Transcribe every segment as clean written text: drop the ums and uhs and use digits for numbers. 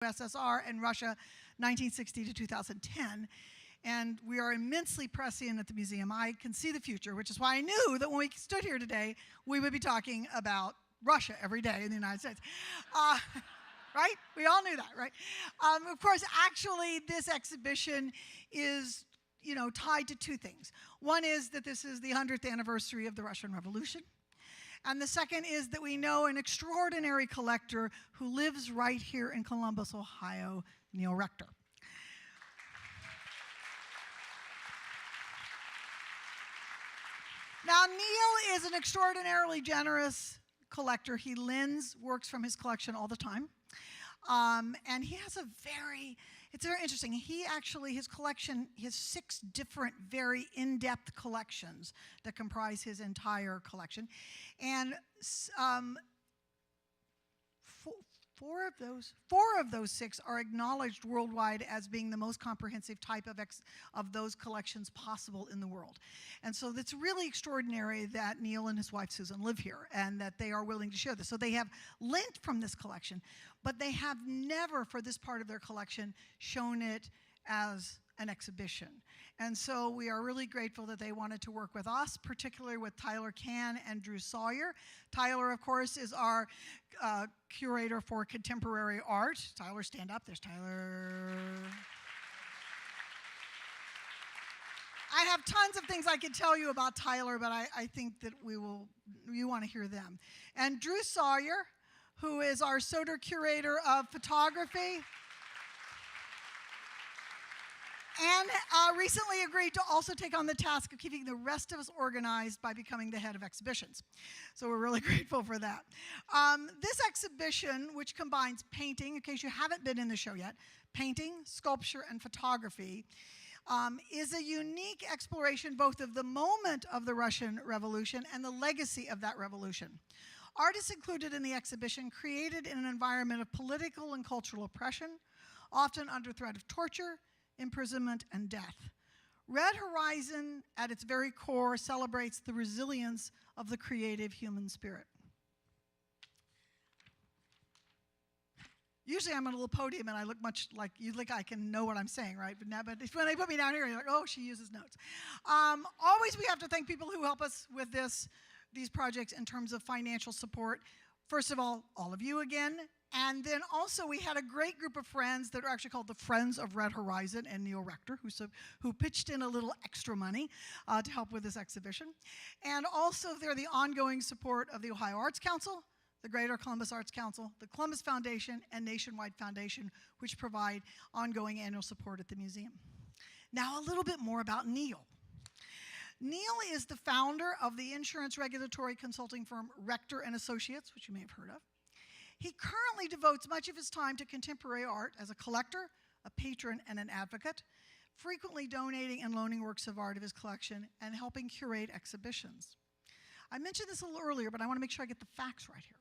USSR and Russia, 1960 to 2010. And we are immensely prescient at the museum. I can see the future, which is why I knew that when we stood here today, we would be talking about Russia every day in the United States. Right? We all knew that, right? Of course, actually, this exhibition is tied to two things. One is that this is the 100th anniversary of the Russian Revolution. And the second is that we know an extraordinary collector who lives right here in Columbus, Ohio, Neil Rector. Now, Neil is an extraordinarily generous collector. He lends works from his collection all the time. And he has it's very interesting. His collection, he has 6 different, very in-depth collections that comprise his entire collection. And four of those 6 are acknowledged worldwide as being the most comprehensive type of those collections possible in the world. And so it's really extraordinary that Neil and his wife Susan live here and that they are willing to share this. So they have lent from this collection, but they have never, for this part of their collection, shown it as an exhibition. And so we are really grateful that they wanted to work with us, particularly with Tyler Cann and Drew Sawyer. Tyler, of course, is our curator for contemporary art. Tyler, stand up. There's Tyler. I have tons of things I could tell you about Tyler, but I think that you want to hear them. And Drew Sawyer, who is our Soder curator of photography, and recently agreed to also take on the task of keeping the rest of us organized by becoming the head of exhibitions. So we're really grateful for that. This exhibition, which combines painting, in case you haven't been in the show yet, painting, sculpture, and photography, is a unique exploration both of the moment of the Russian Revolution and the legacy of that revolution. Artists included in the exhibition created in an environment of political and cultural oppression, often under threat of torture, imprisonment, and death. Red Horizon, at its very core, celebrates the resilience of the creative human spirit. Usually I'm on a little podium and I look much like, you think I can know what I'm saying, right? But when they put me down here, you're like, oh, she uses notes. Always we have to thank people who help us with these projects in terms of financial support. First of all of you again. And then also we had a great group of friends that are actually called the Friends of Red Horizon and Neil Rector, who pitched in a little extra money to help with this exhibition. And also they're the ongoing support of the Ohio Arts Council, the Greater Columbus Arts Council, the Columbus Foundation, and Nationwide Foundation, which provide ongoing annual support at the museum. Now a little bit more about Neil. Neil is the founder of the insurance regulatory consulting firm Rector and Associates, which you may have heard of. He currently devotes much of his time to contemporary art as a collector, a patron, and an advocate, frequently donating and loaning works of art of his collection and helping curate exhibitions. I mentioned this a little earlier, but I want to make sure I get the facts right here.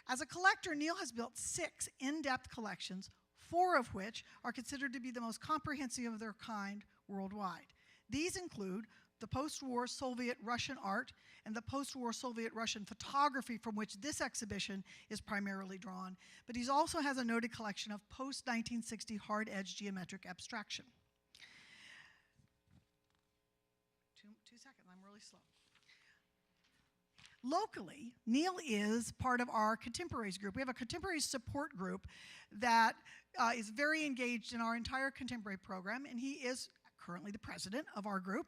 As a collector, Neil has built 6 in-depth collections, 4 of which are considered to be the most comprehensive of their kind worldwide. These include the post-war Soviet Russian art and the post-war Soviet Russian photography from which this exhibition is primarily drawn. But he also has a noted collection of post-1960 hard-edged geometric abstraction. Two seconds, I'm really slow. Locally, Neil is part of our Contemporaries group. We have a Contemporaries support group that is very engaged in our entire contemporary program, and he is currently the president of our group.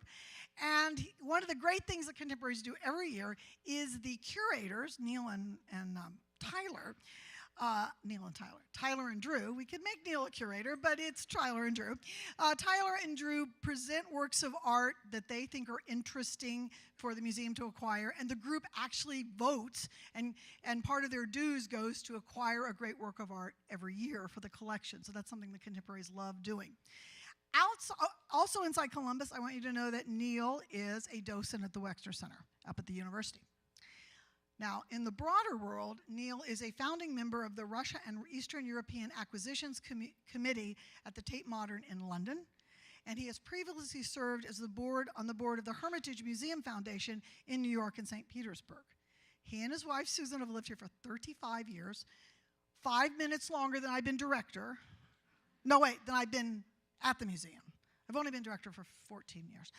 And one of the great things that Contemporaries do every year is the curators, Neil and Tyler, Tyler and Drew. We could make Neil a curator, but it's Tyler and Drew. Tyler and Drew present works of art that they think are interesting for the museum to acquire, and the group actually votes, and part of their dues goes to acquire a great work of art every year for the collection. So that's something the Contemporaries love doing. Also inside Columbus, I want you to know that Neil is a docent at the Wexner Center up at the university. Now, in the broader world, Neil is a founding member of the Russia and Eastern European Acquisitions Committee at the Tate Modern in London, and he has previously served as on the board of the Hermitage Museum Foundation in New York and St. Petersburg. He and his wife, Susan, have lived here for 35 years. 5 minutes longer than I've been director. No, wait, than I've been at the museum. I've only been director for 14 years,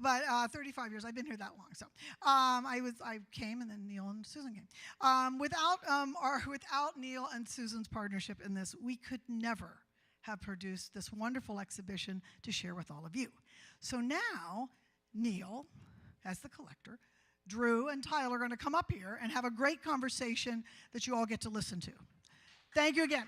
but 35 years. I've been here that long. So I came, and then Neil and Susan came. Without Neil and Susan's partnership in this, we could never have produced this wonderful exhibition to share with all of you. So now, Neil, as the collector, Drew and Tyler are going to come up here and have a great conversation that you all get to listen to. Thank you again.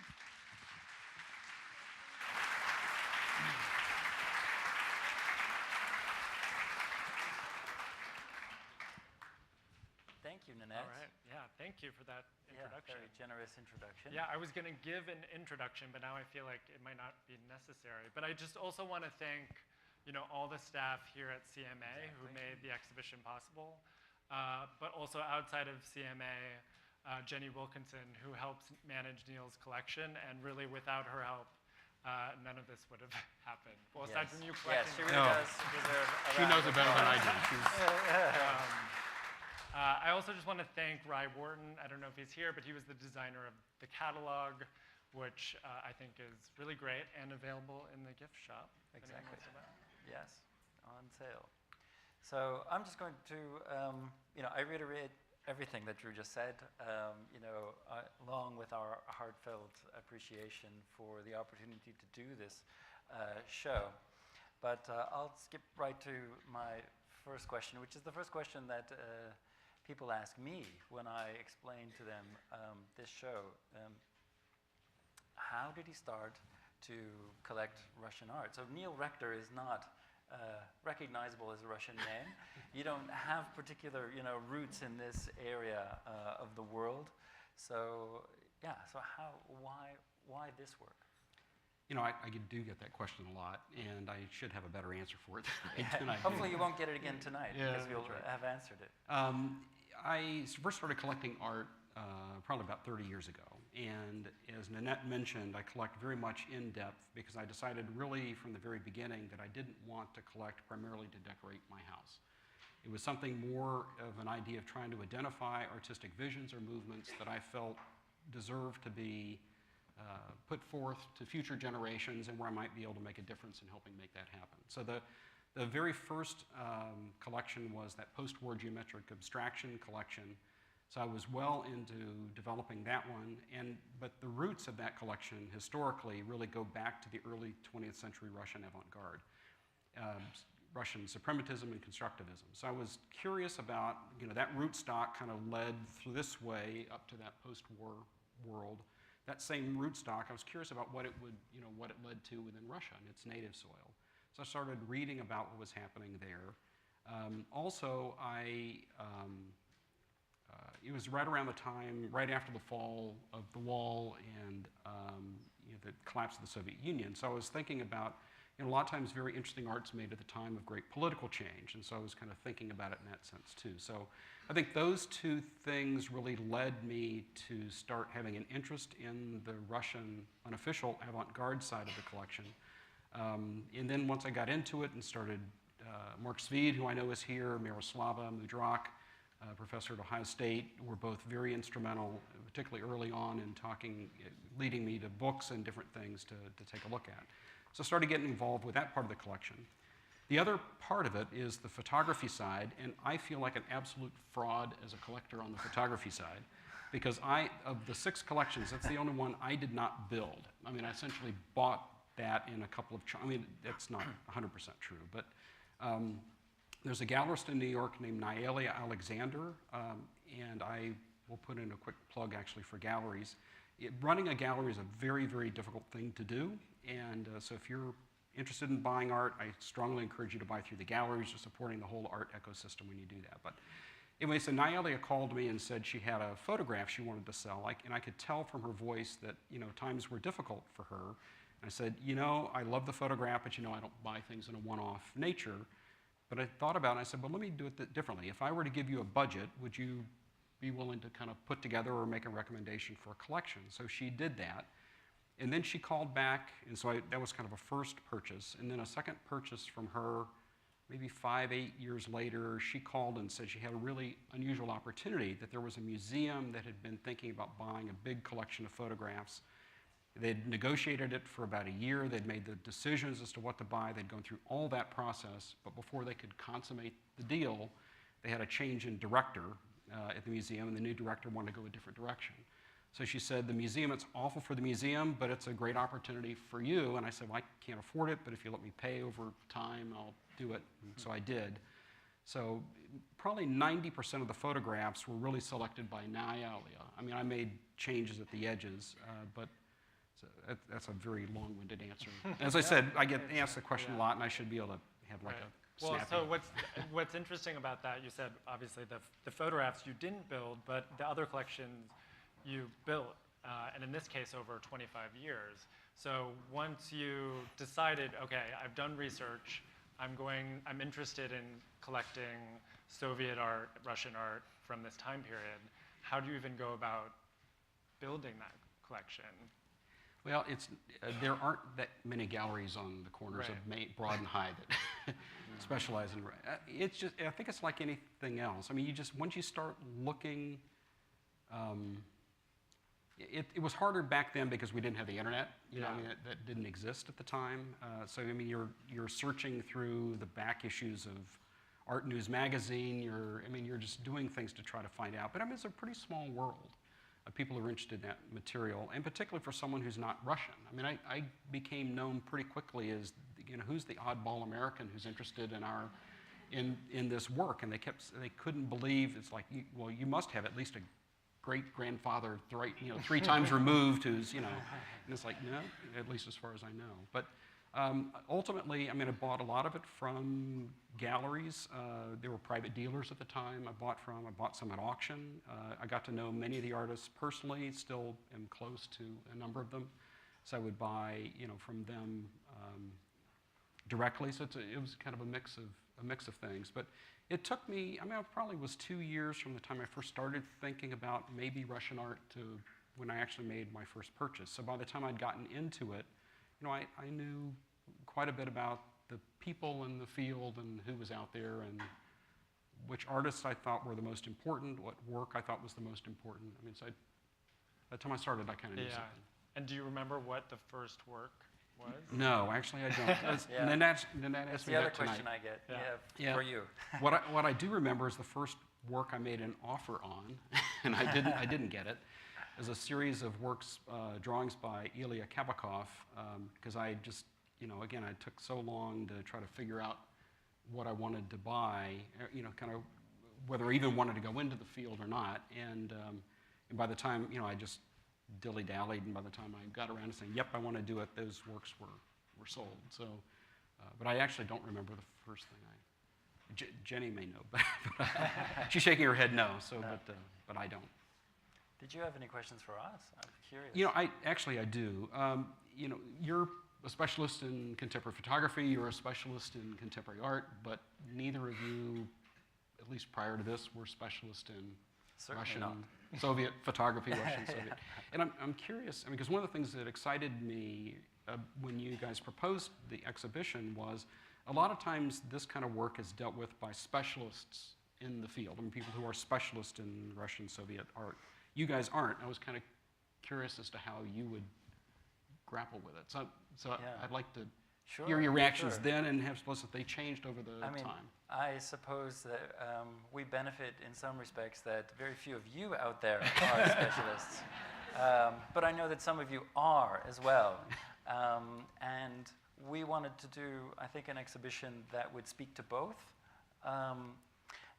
Thank you, Nanette. All right. Yeah, thank you for that introduction. Yeah, very generous introduction. Yeah, I was going to give an introduction, but now I feel like it might not be necessary. But I just also want to thank, all the staff here at CMA who made the exhibition possible, but also outside of CMA, Jenny Wilkinson, who helps manage Neil's collection, and really without her help, none of this would have happened. Well, aside from you collecting. Yes, she really does deserve a She knows it better than I do. I also just want to thank Ry Wharton. I don't know if he's here, but he was the designer of the catalog, which I think is really great and available in the gift shop. Exactly. Yes, on sale. So I'm just going to, I reiterate everything that Drew just said, along with our heartfelt appreciation for the opportunity to do this show. But I'll skip right to my first question, which is the first question that people ask me when I explain to them this show. How did he start to collect Russian art? So Neil Rector is not recognizable as a Russian name. You don't have particular, roots in this area of the world. So yeah, so why this work? I do get that question a lot, and I should have a better answer for it than I do. Hopefully you won't get it again tonight, because we'll have answered it. I first started collecting art probably about 30 years ago. And as Nanette mentioned, I collect very much in depth because I decided really from the very beginning that I didn't want to collect primarily to decorate my house. It was something more of an idea of trying to identify artistic visions or movements that I felt deserved to be put forth to future generations, and where I might be able to make a difference in helping make that happen. So the very first collection was that post-war geometric abstraction collection. So I was well into developing that one, but the roots of that collection historically really go back to the early 20th century Russian avant-garde, Russian suprematism and constructivism. So I was curious about, that rootstock kind of led through this way up to that post-war world. That same rootstock, I was curious about what it led to within Russia and its native soil. So I started reading about what was happening there. Also, it was right around the time, right after the fall of the wall and the collapse of the Soviet Union. So I was thinking about, a lot of times very interesting art's made at the time of great political change, and so I was kind of thinking about it in that sense too. So I think those two things really led me to start having an interest in the Russian unofficial avant-garde side of the collection. And then once I got into it and started, Mark Svid, who I know is here, Miroslava Mudrak, professor at Ohio State, were both very instrumental, particularly early on in leading me to books and different things to take a look at. So I started getting involved with that part of the collection. The other part of it is the photography side, and I feel like an absolute fraud as a collector on the photography side, because of the 6 collections, that's the only one I did not build. I mean, I essentially bought that in a couple of, that's not 100% true, but there's a gallerist in New York named Natalia Alexander, and I will put in a quick plug actually for galleries. Running a gallery is a very, very difficult thing to do, and so if you're interested in buying art, I strongly encourage you to buy through the galleries. You're supporting the whole art ecosystem when you do that. But anyway, so Natalia called me and said she had a photograph she wanted to sell, and I could tell from her voice that times were difficult for her. And I said, I love the photograph, but I don't buy things in a one-off nature. But I thought about it, and I said, well, let me do it differently. If I were to give you a budget, would you be willing to kind of put together or make a recommendation for a collection? So she did that. And then she called back, and so that was kind of a first purchase. And then a second purchase from her maybe 5, 8 years later, she called and said she had a really unusual opportunity, that there was a museum that had been thinking about buying a big collection of photographs. They'd negotiated it for about a year. They'd made the decisions as to what to buy. They'd gone through all that process, but before they could consummate the deal, they had a change in director at the museum, and the new director wanted to go a different direction. So she said, the museum, it's awful for the museum, but it's a great opportunity for you. And I said, well, I can't afford it, but if you let me pay over time, I'll do it. And so I did. So probably 90% of the photographs were really selected by Natalia. I mean, I made changes at the edges, but that's a very long-winded answer. As I said, I get asked the question a lot, and I should be able to have like a Well, snappy. so what's interesting about that, you said obviously the photographs you didn't build, but the other collections you built, and in this case over 25 years. So once you decided, okay, I've done research, I'm interested in collecting Soviet art, Russian art from this time period, how do you even go about building that collection? Well, there aren't that many galleries on the corners of Broad and High that specialize in. It's just, I think it's like anything else. I mean, once you start looking, it was harder back then because we didn't have the internet. You know, I mean, that didn't exist at the time. So I mean, you're searching through the back issues of Art News magazine. You're just doing things to try to find out. But I mean, it's a pretty small world of people who are interested in that material, and particularly for someone who's not Russian. I mean, I became known pretty quickly as, you know, who's the oddball American who's interested in this work, and they couldn't believe, it's like, well, you must have at least a great-grandfather, three times removed, who's, you know, and it's like, no, at least as far as I know. But ultimately, I mean, I bought a lot of it from galleries. There were private dealers at the time I bought some at auction. I got to know many of the artists personally, still am close to a number of them. So I would buy, you know, from them directly. So it was kind of a mix of things. But it took me, I mean, it probably was 2 years from the time I first started thinking about maybe Russian art to when I actually made my first purchase. So by the time I'd gotten into it, you know, I knew quite a bit about the people in the field and who was out there and which artists I thought were the most important, what work I thought was the most important. I mean, so by the time I started, I kind of knew something. And do you remember what the first work was? No, actually I don't. Yeah. And then asked That's me the other that tonight. question I get. Yeah. For you. What I do remember is the first work I made an offer on, and I didn't get it. It was a series of works, drawings by Ilya Kabakov, because I just, you know, again, I took so long to try to figure out what I wanted to buy, you know, kind of whether I even wanted to go into the field or not. And by the time, you know, I just dilly-dallied, and by the time I got around to saying, yep, I want to do it, those works were sold. So, but I actually don't remember the first thing Jenny may know, but she's shaking her head no, so, but I don't. Did you have any questions for us? I'm curious. You know, I do. You know, you're a specialist in contemporary photography, you're a specialist in contemporary art, but neither of you, at least prior to this, were specialists in Certainly Russian, not. Soviet photography, Russian, Soviet. And I'm curious, I mean, because one of the things that excited me when you guys proposed the exhibition was a lot of times this kind of work is dealt with by specialists in the field. I mean, people who are specialists in Russian, Soviet art. You guys aren't. I was kind of curious as to how you would grapple with it. So Yeah. I'd like to Sure, hear your reactions sure. then and have suppose if they changed over the time. I suppose that we benefit in some respects that very few of you out there are specialists. But I know that some of you are as well. And we wanted to do, I think, an exhibition that would speak to both,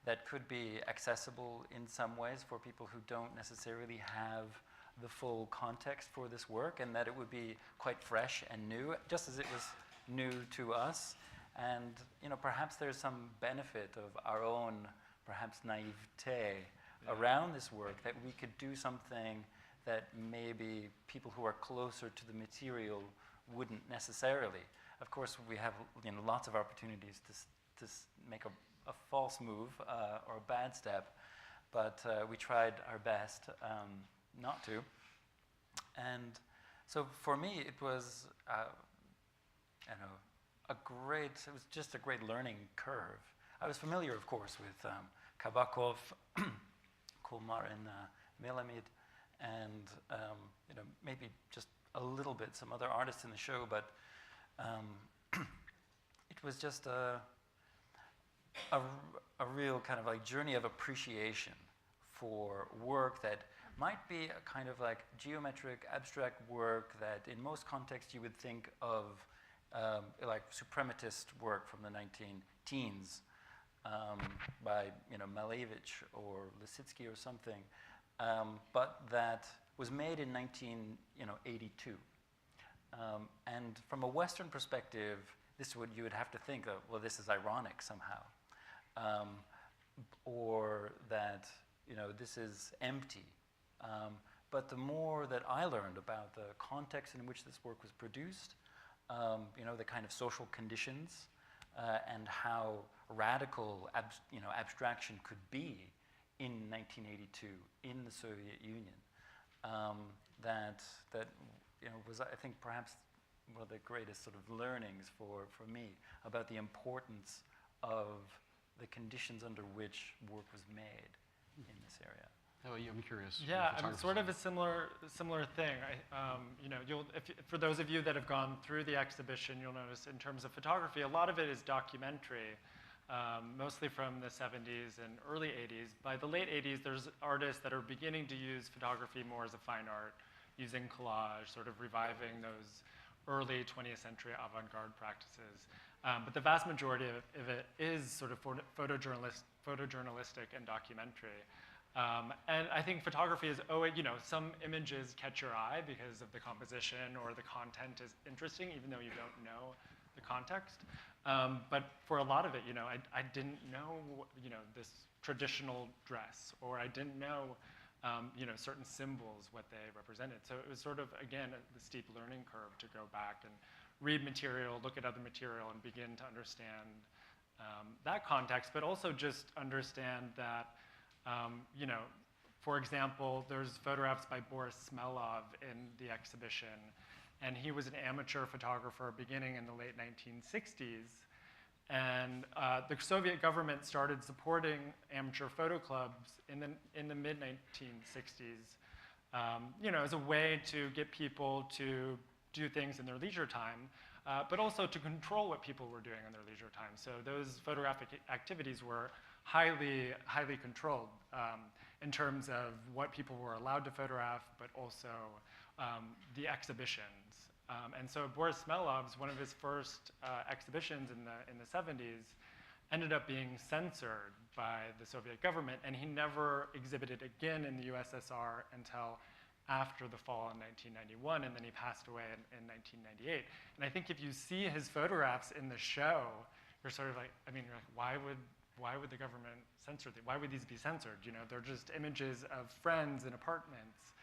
that could be accessible in some ways for people who don't necessarily have the full context for this work, and that it would be quite fresh and new, just as it was new to us. And, you know, perhaps there's some benefit of our own, perhaps, naivete around this work, that we could do something that maybe people who are closer to the material wouldn't necessarily. Of course, we have, you know, lots of opportunities to make a false move or a bad step, but we tried our best not to. And so for me, it was, I don't know, it was just a great learning curve. I was familiar, of course, with Kabakov, Kolmar, and Melamed, and you know, maybe just a little bit some other artists in the show, but it was just a real kind of like journey of appreciation for work that might be a kind of like geometric, abstract work that in most contexts you would think of like suprematist work from the 19-teens by, you know, Malevich or Lisitsky or something, but that was made in 1982. And from a Western perspective, this would, you would have to think of, well, this is ironic somehow, or that, you know, this is empty. But the more that I learned about the context in which this work was produced, you know, the kind of social conditions, and how radical, you know, abstraction could be in 1982 in the Soviet Union, that you know, was, I think, perhaps one of the greatest sort of learnings for me about the importance of the conditions under which work was made in this area. Oh, yeah, I'm curious. Yeah, I mean, sort of a similar thing. You know, for those of you that have gone through the exhibition, you'll notice in terms of photography, a lot of it is documentary, mostly from the 70s and early 80s. By the late 80s, there's artists that are beginning to use photography more as a fine art, using collage, sort of reviving those early 20th century avant-garde practices. But the vast majority of it is sort of photojournalistic and documentary. And I think photography is, you know, some images catch your eye because of the composition or the content is interesting, even though you don't know the context. But for a lot of it, you know, I didn't know, you know, this traditional dress, or I didn't know, you know, certain symbols, what they represented. So it was sort of, again, the steep learning curve to go back and read material, look at other material, and begin to understand that context, but also just understand that, you know, for example, there's photographs by Boris Smelov in the exhibition, and he was an amateur photographer beginning in the late 1960s. And the Soviet government started supporting amateur photo clubs in the mid-1960s, you know, as a way to get people to do things in their leisure time, but also to control what people were doing in their leisure time. So those photographic activities were highly controlled in terms of what people were allowed to photograph, but also the exhibitions. And so Boris Smelov's, one of his first exhibitions in the 70s, ended up being censored by the Soviet government, and he never exhibited again in the USSR until after the fall in 1991, and then he passed away in 1998. And I think if you see his photographs in the show, you're sort of like, I mean, you're like, why would the government censor them? Why would these be censored? You know, they're just images of friends in apartments,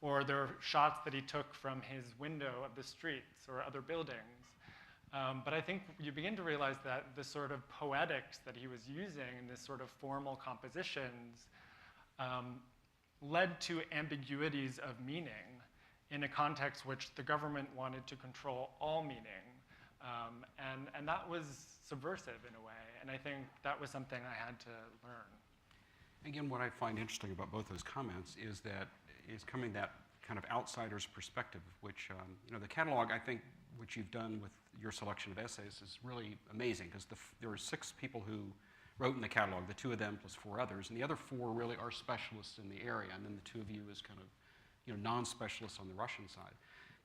or they're shots that he took from his window of the streets or other buildings. But I think you begin to realize that the sort of poetics that he was using in this sort of formal compositions led to ambiguities of meaning in a context which the government wanted to control all meaning. And that was subversive in a way, and I think that was something I had to learn. Again, what I find interesting about both those comments is that coming that kind of outsider's perspective, which, you know, the catalog, I think, which you've done with your selection of essays is really amazing, because there were 6 people who wrote in the catalog, the 2 of them plus 4 others, and the other 4 really are specialists in the area, and then the 2 of you as kind of, you know, non-specialists on the Russian side.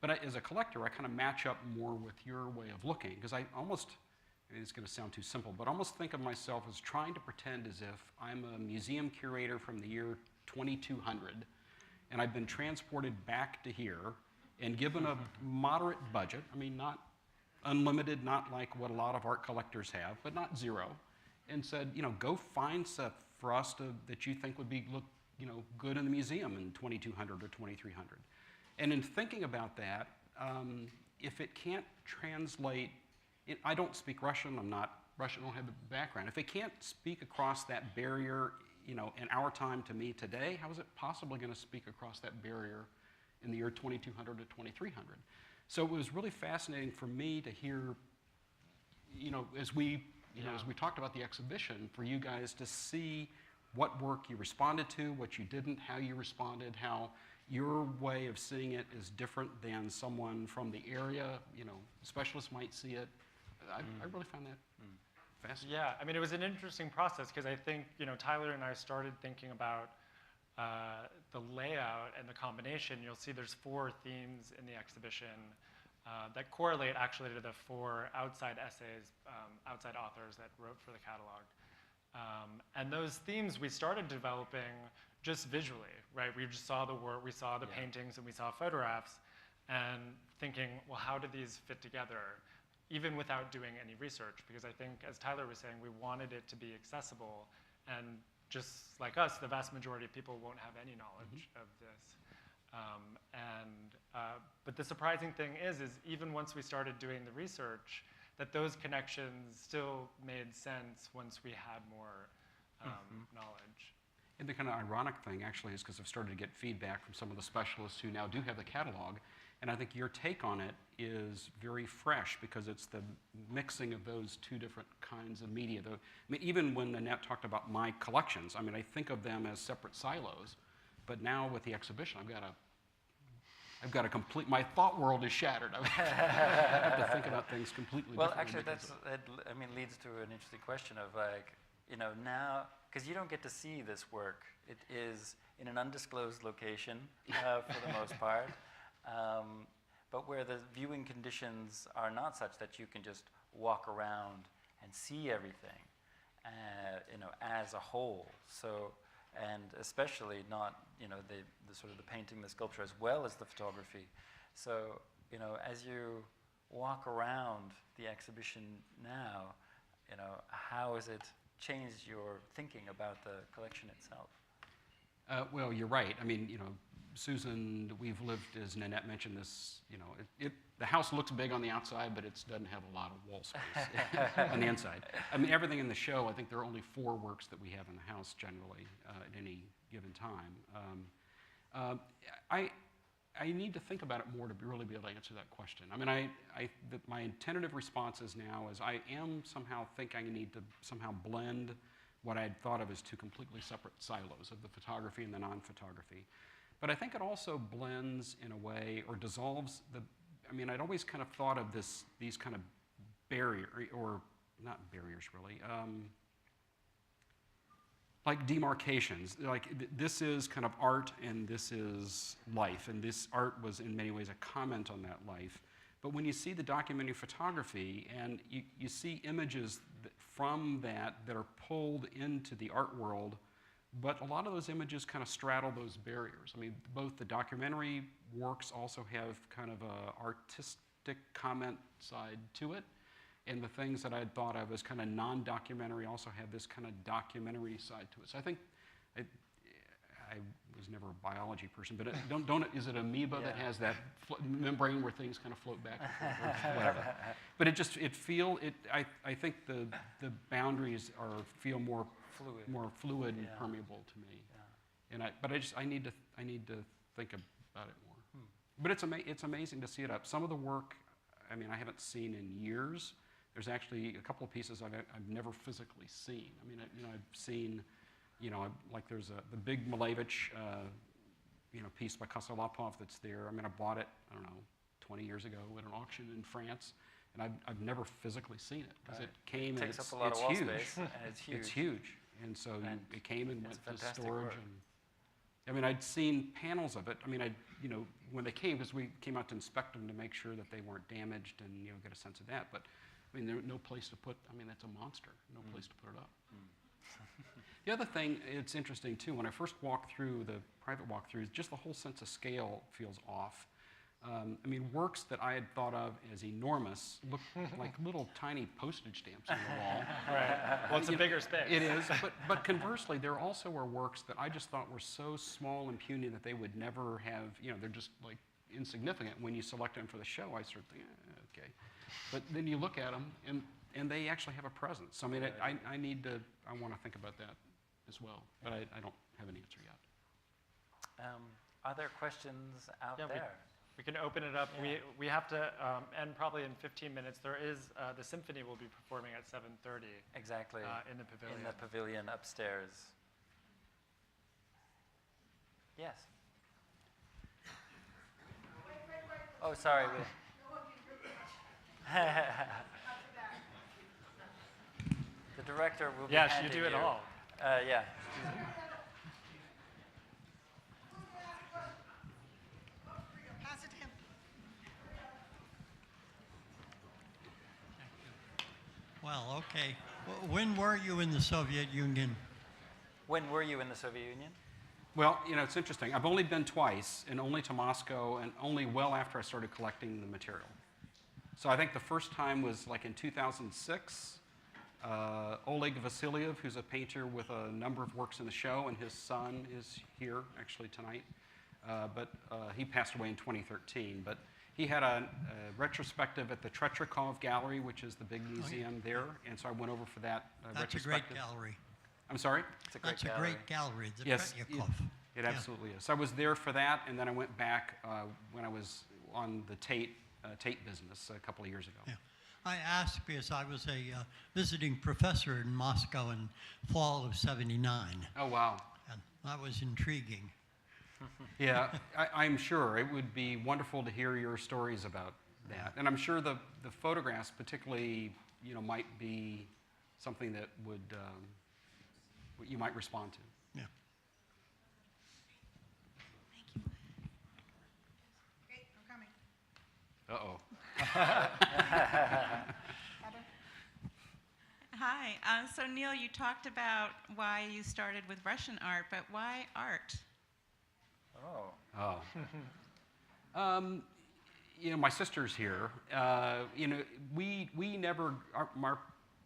But as a collector, I kind of match up more with your way of looking, because I almost, it's going to sound too simple, but I almost think of myself as trying to pretend as if I'm a museum curator from the year 2200, and I've been transported back to here and given a moderate budget, I mean, not unlimited, not like what a lot of art collectors have, but not zero, and said, you know, go find stuff for us that you think would look, you know, good in the museum in 2200 or 2300. And in thinking about that, if it can't translate, I don't speak Russian, I'm not Russian, I don't have the background. If it can't speak across that barrier, you know, in our time to me today, how is it possibly going to speak across that barrier in the year 2200 to 2300? So it was really fascinating for me to hear as we talked about the exhibition, for you guys to see what work you responded to, what you didn't, how you responded, how your way of seeing it is different than someone from the area, specialists might see it. I really found that fascinating. Yeah, I mean, it was an interesting process because I think, Tyler and I started thinking about the layout and the combination. You'll see there's 4 themes in the exhibition that correlate actually to the 4 outside essays, outside authors that wrote for the catalog. And those themes we started developing just visually, right? We just saw the work, we saw the paintings, and we saw photographs, and thinking, well, how do these fit together, even without doing any research? Because I think, as Tyler was saying, we wanted it to be accessible, and just like us, the vast majority of people won't have any knowledge of this. But the surprising thing is even once we started doing the research, that those connections still made sense once we had more knowledge. And the kind of ironic thing, actually, is because I've started to get feedback from some of the specialists who now do have the catalog, and I think your take on it is very fresh because it's the mixing of those 2 different kinds of media. Even when Annette talked about my collections, I think of them as separate silos, but now with the exhibition, I've got a complete, my thought world is shattered. I have to think about things completely Well, differently. actually, leads to an interesting question of now, because you don't get to see this work. It is in an undisclosed location for the most part, but where the viewing conditions are not such that you can just walk around and see everything, as a whole. So, and especially not, the sort of the painting, the sculpture, as well as the photography. So, as you walk around the exhibition now, how has it changed your thinking about the collection itself? Well, you're right. Susan, we've lived, as Nanette mentioned, this, the house looks big on the outside, but it doesn't have a lot of wall space on the inside. Everything in the show, I think there are only 4 works that we have in the house generally at any given time. I need to think about it more to really be able to answer that question. My tentative response is now is I am somehow think I need to somehow blend what I had thought of as 2 completely separate silos of the photography and the non-photography. But I think it also blends in a way, or dissolves I'd always kind of thought of these kind of barriers, or not barriers really, like demarcations. Like this is kind of art and this is life, and this art was in many ways a comment on that life. But when you see the documentary photography and you see images from that are pulled into the art world, but a lot of those images kind of straddle those barriers. Both the documentary works also have kind of a artistic comment side to it, and the things that I'd thought of as kind of non-documentary also have this kind of documentary side to it. So I think, I was never a biology person, but is it amoeba that has that membrane where things kind of float back and forth, or whatever. But I think the boundaries feel more fluid and permeable to me. Yeah. And I need to think about it more. But it's amazing to see it up. Some of the work, I haven't seen in years. There's actually a couple of pieces I've never physically seen. I've seen, like there's the big Malevich, piece by Kosolapov that's there. I bought it, 20 years ago at an auction in France, and I've never physically seen it because it came and takes up a lot of wall huge. space, and it's huge. It's huge, and so it came and went to storage. Work. And I'd seen panels of it. When they came, because we came out to inspect them to make sure that they weren't damaged and get a sense of that. But there's no place to put. That's a monster. No place to put it up. The other thing, it's interesting too. When I first walked through the private walkthroughs, just the whole sense of scale feels off. Works that I had thought of as enormous look like little tiny postage stamps on the wall. Right. Well, it's a bigger space. It is, but conversely, there also were works that I just thought were so small and puny that they would never have, they're just like insignificant. When you select them for the show, I sort of think, okay. But then you look at them, and they actually have a presence. I want to think about that as well, but I don't have an answer yet. Are there questions out there? We can open it up. Yeah. We have to end probably in 15 minutes. There is, the symphony will be performing at 7:30 Exactly. in the pavilion. In the pavilion upstairs. Yes. Oh, sorry. The director will be Yes, you handing do it all. Yeah. Pass it to him. Well, okay. When were you in the Soviet Union? When were you in the Soviet Union? Well, you know, it's interesting. I've only been twice, and only to Moscow, and only well after I started collecting the material. So I think the first time was like in 2006. Oleg Vasilyev, who's a painter with a number of works in the show, and his son is here actually tonight. But he passed away in 2013. But he had a retrospective at the Tretyakov Gallery, which is the big museum there. And so I went over for that That's a retrospective. great gallery. I'm sorry? It's a great That's gallery. a great gallery, the Yes, Tretyakov. It Yeah. absolutely is. So I was there for that, and then I went back when I was on the Tate business a couple of years ago. Yeah. I asked because I was a visiting professor in Moscow in fall of '79, Oh, wow. and that was intriguing. Yeah, I'm sure. It would be wonderful to hear your stories about that. And I'm sure the photographs particularly, you know, might be something that would, you might respond to. Yeah. Okay, I'm coming. Uh-oh. Heather? Hi. So Neil, you talked about why you started with Russian art, but why art? Oh. Oh. You know, my sister's here. You know, we never,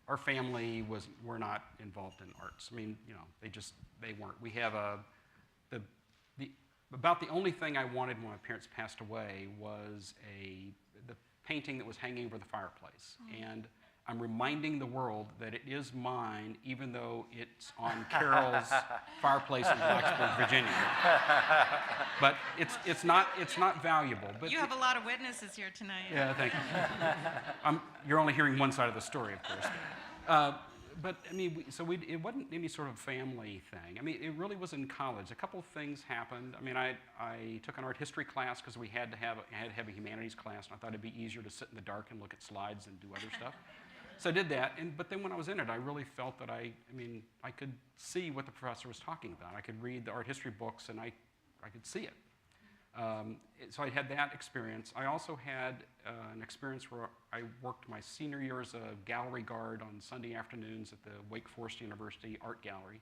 our family were not involved in arts. I mean, you know, they weren't. We have about the only thing I wanted when my parents passed away was the painting that was hanging over the fireplace. And I'm reminding the world that it is mine, even though it's on Carol's fireplace in Blacksburg, Virginia. But it's not valuable. But You have a lot of witnesses here tonight. yeah, thank you. You're only hearing one side of the story, of course. But I mean, it wasn't any sort of family thing. I mean, it really was in college. A couple of things happened. I mean, I took an art history class because we had to have a humanities class, and I thought it'd be easier to sit in the dark and look at slides and do other stuff. So I did that, but then when I was in it, I really felt that I could see what the professor was talking about. I could read the art history books, and I could see it. So I had that experience. I also had an experience where I worked my senior year as a gallery guard on Sunday afternoons at the Wake Forest University Art Gallery.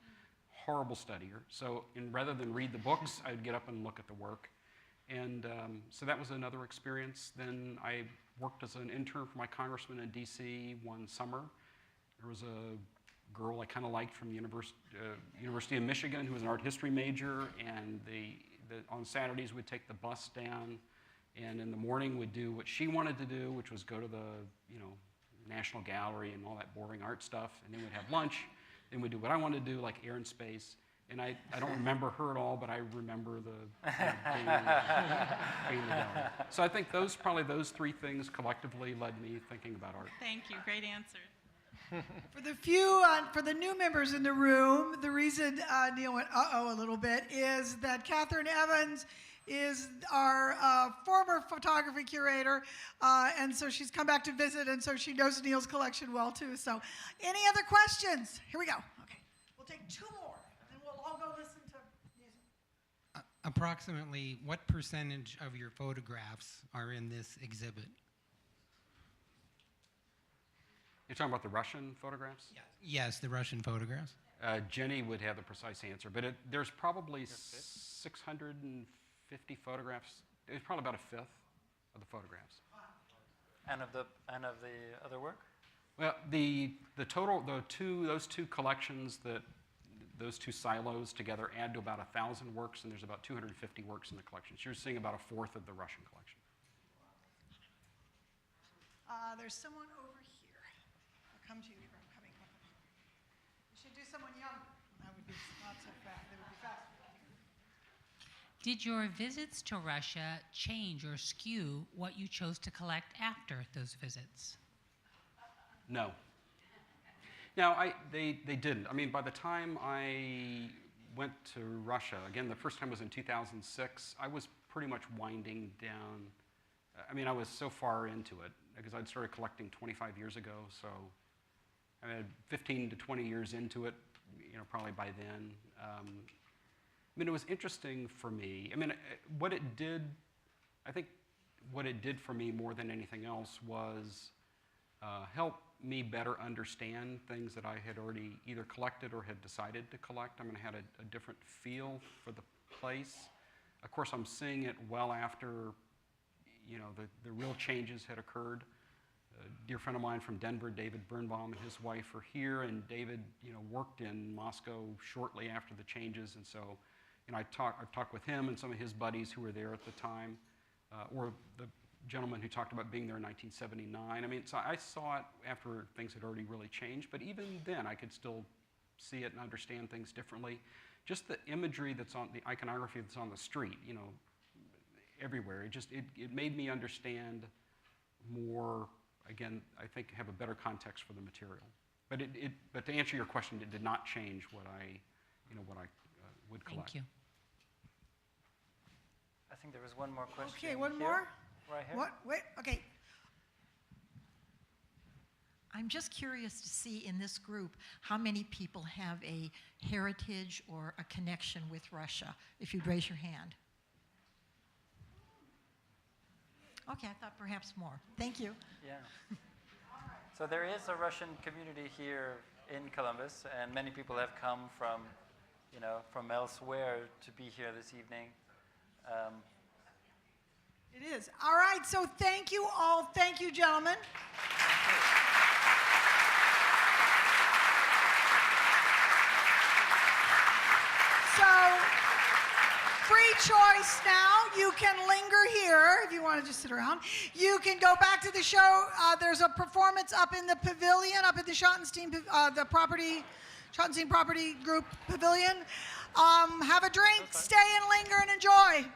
Horrible studier. So rather than read the books, I'd get up and look at the work. And so that was another experience. Then I worked as an intern for my congressman in D.C. one summer. There was a girl I kind of liked from the University of Michigan who was an art history major, and on Saturdays we'd take the bus down, and in the morning we'd do what she wanted to do, which was go to the National Gallery and all that boring art stuff, and then we'd have lunch. Then we'd do what I wanted to do, like Air and Space. And I don't remember her at all, but I remember being in the gallery. So I think those three things collectively led me thinking about art. Thank you. Great answer. For the new members in the room, the reason Neil went uh-oh a little bit is that Catherine Evans is our former photography curator, and so she's come back to visit, and so she knows Neil's collection well too. So any other questions? Here we go. Okay, we'll take two more, and then we'll all go listen to music. Approximately what percentage of your photographs are in this exhibit? You're talking about the Russian photographs? Yes, the Russian photographs. Jenny would have the precise answer, but there's probably 650 photographs. It's probably about a fifth of the photographs. And of the other work? Well, the total, those two collections, those two silos together add to about 1,000 works, and there's about 250 works in the collection. So you're seeing about a fourth of the Russian collection. There's someone over here. I'll come to you here. I'm coming. We should do someone young. That would be not so fast. That would be fast. Did your visits to Russia change or skew what you chose to collect after those visits? No. No, they didn't. I mean, by the time I went to Russia, again, the first time was in 2006, I was pretty much winding down. I mean, I was so far into it because I'd started collecting 25 years ago, so I mean, 15 to 20 years into it, probably by then. I mean, it was interesting for me. I mean, what it did, I think what it did for me more than anything else was help me better understand things that I had already either collected or had decided to collect. I mean, I had a different feel for the place. Of course, I'm seeing it well after, the real changes had occurred. A dear friend of mine from Denver, David Birnbaum, and his wife are here, and David, worked in Moscow shortly after the changes, and so, I talked with him and some of his buddies who were there at the time, or the gentleman who talked about being there in 1979. I mean, so I saw it after things had already really changed, but even then I could still see it and understand things differently. Just the imagery that's on, the iconography that's on the street, everywhere, it made me understand more, again, I think have a better context for the material. But to answer your question, it did not change what I would collect. Thank you. I think there was one more question. Okay, one here. more? Right here. What? Wait, okay. I'm just curious to see in this group how many people have a heritage or a connection with Russia, if you'd raise your hand. Okay, I thought perhaps more. Thank you. Yeah. So there is a Russian community here in Columbus, and many people have come from, from elsewhere to be here this evening. It is. All right, so thank you all. Thank you, gentlemen. So, free choice now. You can linger here if you want to just sit around. You can go back to the show. There's a performance up in the pavilion, up at the Schottenstein, Schottenstein Property Group Pavilion. Have a drink, stay and linger and enjoy.